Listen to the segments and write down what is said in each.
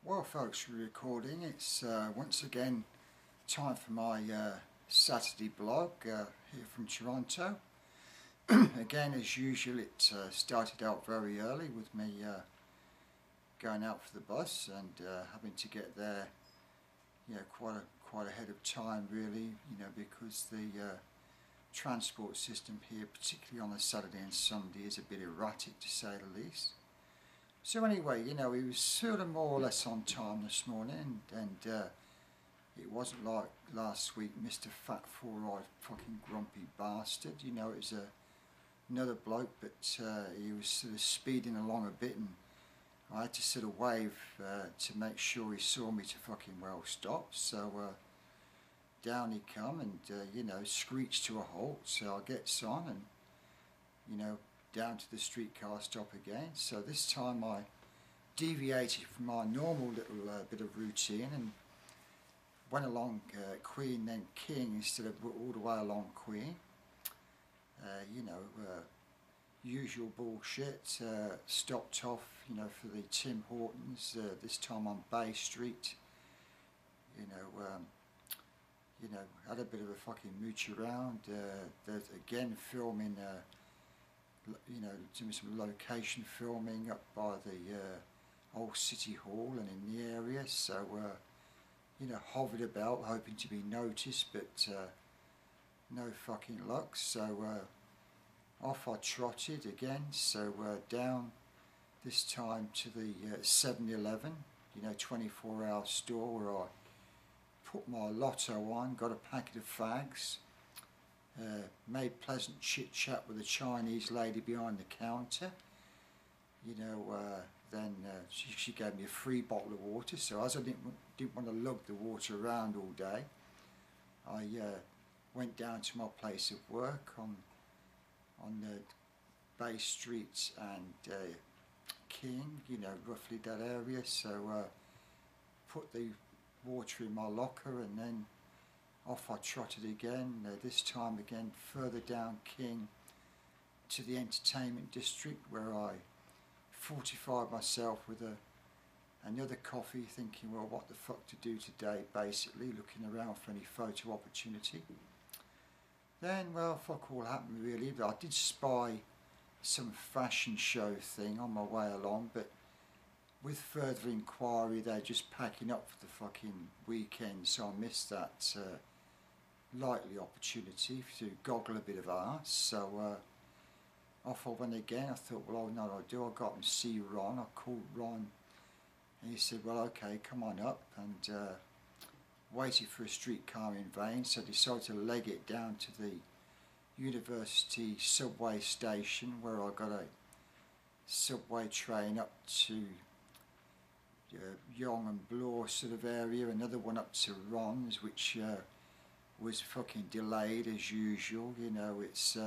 Well folks, we're recording. It's once again time for my Saturday blog here from Toronto. Again, as usual, it started out very early with me going out for the bus and having to get there, quite ahead of time really, because the transport system here, particularly on a Saturday and Sunday, is a bit erratic to say the least. So anyway, he was sort of more or less on time this morning, and it wasn't like last week, Mr. Fat Four-Eyed fucking grumpy bastard. It was another bloke, but he was sort of speeding along a bit, and I had to sort of wave to make sure he saw me to fucking well stop. So down he come and screeched to a halt. So I gets on and down to the streetcar stop again. So this time I deviated from my normal little bit of routine and went along Queen then King instead of all the way along Queen. Usual bullshit. Stopped off for the Tim Hortons, this time on Bay Street. Had a bit of a fucking mooch around. There's again filming doing some location filming up by the old City Hall and in the area, so hovered about hoping to be noticed, but no fucking luck. So off I trotted again, so down this time to the 7-Eleven, 24-hour store, where I put my lotto on, got a packet of fags, made pleasant chit chat with a Chinese lady behind the counter. Then she gave me a free bottle of water. So as I didn't want to lug the water around all day, I went down to my place of work on the Bay Street and King, roughly that area. So put the water in my locker and then off I trotted again, this time again further down King to the entertainment district, where I fortified myself with another coffee, thinking, well, what the fuck to do today, basically looking around for any photo opportunity. Then, well, fuck all happened really, but I did spy some fashion show thing on my way along, but with further inquiry they're just packing up for the fucking weekend, so I missed that likely opportunity to goggle a bit of arse. So off I went again. I thought, well, I know what I'll do. I got and see Ron. I called Ron and he said, well, okay, come on up, and waited for a streetcar in vain, so I decided to leg it down to the University subway station, where I got a subway train up to Yonge and Bloor sort of area, another one up to Ron's, which was fucking delayed as usual. It's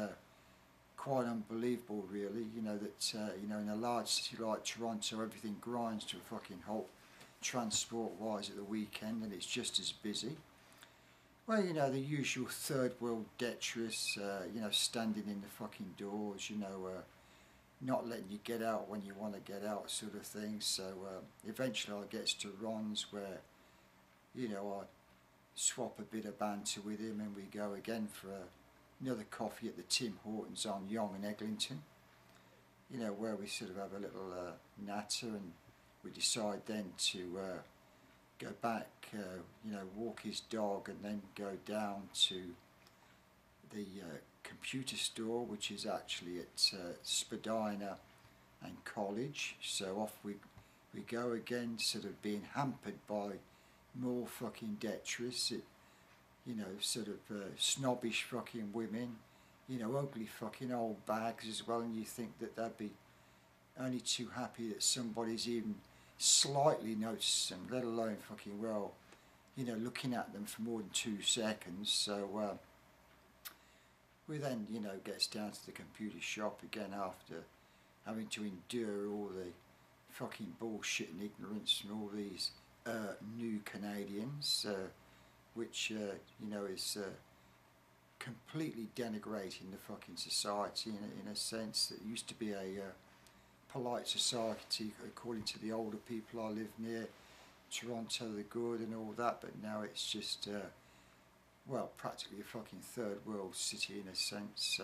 quite unbelievable really, that in a large city like Toronto everything grinds to a fucking halt transport wise at the weekend, and it's just as busy. Well, the usual third world detritus, standing in the fucking doors, not letting you get out when you want to get out, sort of thing. So eventually I gets to Ron's, where I swap a bit of banter with him, and we go again for another coffee at the Tim Hortons on Yonge and Eglinton, where we sort of have a little natter, and we decide then to go back, walk his dog, and then go down to the computer store, which is actually at Spadina and College. So off we go again, sort of being hampered by more fucking detritus, sort of snobbish fucking women, ugly fucking old bags as well, and you think that they'd be only too happy that somebody's even slightly noticed them, let alone fucking well, looking at them for more than 2 seconds. So we then, gets down to the computer shop again, after having to endure all the fucking bullshit and ignorance from all these new Canadians, which is completely denigrating the fucking society in a sense that used to be a polite society according to the older people I live near. Toronto the good and all that, but now it's just, well, practically a fucking third world city in a sense.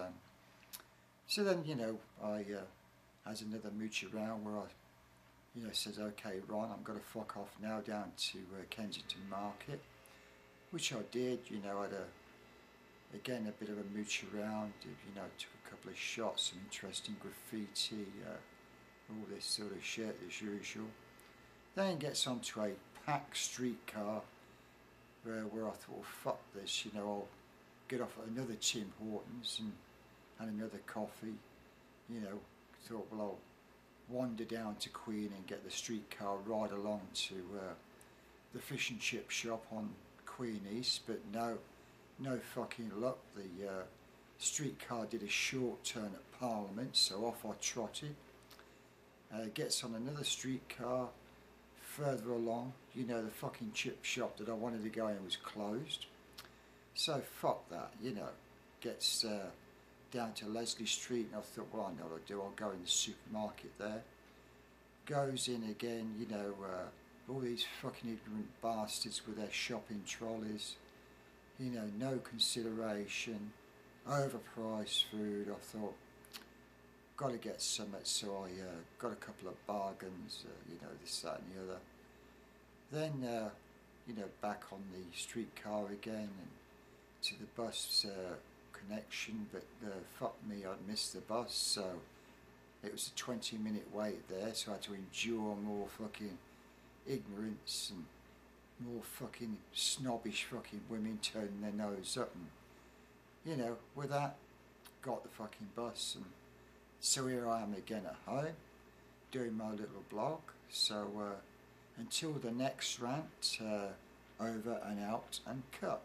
So then, you know, I has another mooch around where I, you know, says, okay, Ron, I'm going to fuck off now down to Kensington Market, which I did. You know, I had again a bit of a mooch around, you know, took a couple of shots, some interesting graffiti, all this sort of shit as usual. Then gets onto a packed streetcar where I thought, well, fuck this, you know, I'll get off at another Tim Hortons and another coffee, you know. Thought, well, I'll wander down to Queen and get the streetcar right along to the fish and chip shop on Queen East, but no fucking luck. The streetcar did a short turn at Parliament, so off I trotted. Gets on another streetcar further along. You know, the fucking chip shop that I wanted to go in was closed, so fuck that, you know. Gets down to Leslie Street, and I thought, well, I know what I'll do, I'll go in the supermarket there. Goes in again, you know, all these fucking ignorant bastards with their shopping trolleys, you know, no consideration, overpriced food. I thought, got to get some, so I got a couple of bargains, you know, this, that and the other. Then, you know, back on the streetcar again and to the bus connection, but fuck me, I'd missed the bus, so it was a 20-minute wait there, so I had to endure more fucking ignorance and more fucking snobbish fucking women turning their nose up, and, you know, with that, got the fucking bus, and so here I am again at home, doing my little blog. So until the next rant, over and out and cut.